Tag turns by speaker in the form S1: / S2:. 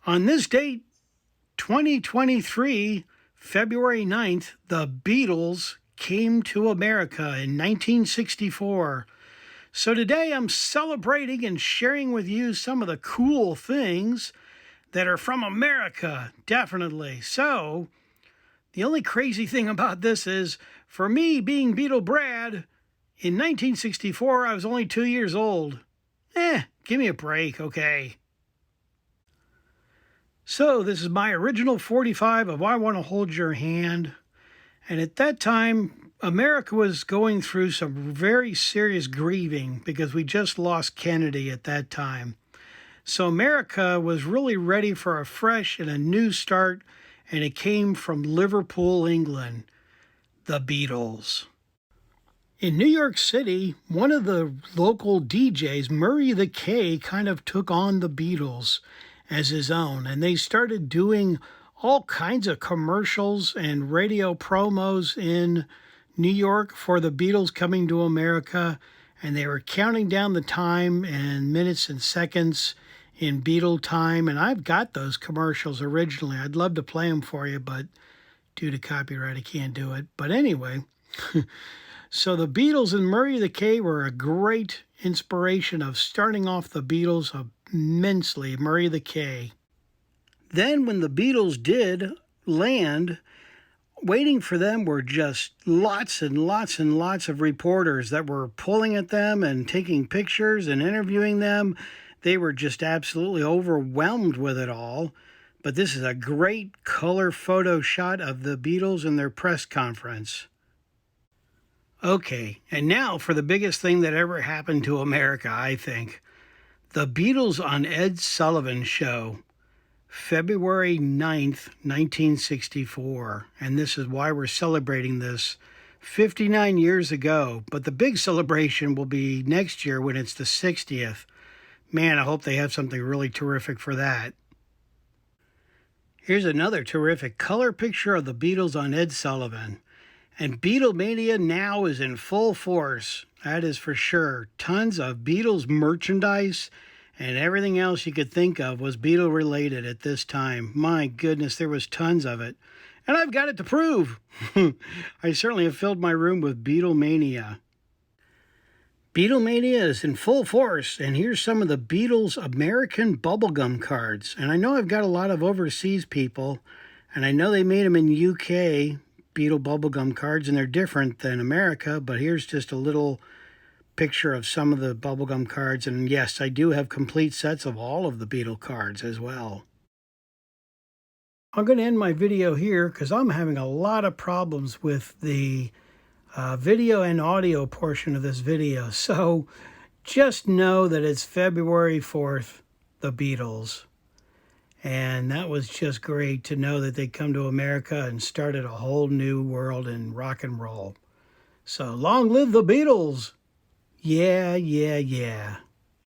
S1: On this date, 2023, February 9th, the Beatles came to America in 1964. So today I'm celebrating and sharing with you some of the cool things that are from America, definitely. So the only crazy thing about this is, for me being Beatle Brad, in 1964 I was only 2 years old. Give me a break, okay? So this is my original 45 of I Want to Hold Your Hand. And at that time, America was going through some very serious grieving because we just lost Kennedy at that time. So America was really ready for a fresh and a new start, and it came from Liverpool, England, the Beatles. In New York City, one of the local DJs, Murray the K, kind of took on the Beatles as his own, and they started doing all kinds of commercials and radio promos in New York for the Beatles coming to America, and they were counting down the time and minutes and seconds in Beatle time, and I've got those commercials originally. I'd love to play them for you, but due to copyright I can't do it. But anyway, so the Beatles and Murray the K were a great inspiration of starting off the Beatles immensely, Murray the K. Then when the Beatles did land, waiting for them were just lots and lots and lots of reporters that were pulling at them and taking pictures and interviewing them. They were just absolutely overwhelmed with it all. But this is a great color photo shot of the Beatles in their press conference. Okay, and now for the biggest thing that ever happened to America, I think. The Beatles on Ed Sullivan Show, February 9th, 1964. And this is why we're celebrating this 59 years ago. But the big celebration will be next year when it's the 60th. Man, I hope they have something really terrific for that. Here's another terrific color picture of the Beatles on Ed Sullivan. And Beatlemania now is in full force. That is for sure. Tons of Beatles merchandise and everything else you could think of was Beatle related at this time. My goodness, there was tons of it. And I've got it to prove. I certainly have filled my room with Beatlemania. Beatlemania is in full force, and here's some of the Beatles American bubblegum cards. And I know I've got a lot of overseas people, and I know they made them in UK, Beatle bubblegum cards, and they're different than America, but here's just a little picture of some of the bubblegum cards. And yes, I do have complete sets of all of the Beatle cards as well. I'm going to end my video here because I'm having a lot of problems with the video and audio portion of this video. So just know that it's February 4th, the Beatles. And that was just great to know that they come to America and started a whole new world in rock and roll. So long live the Beatles! Yeah, yeah, yeah.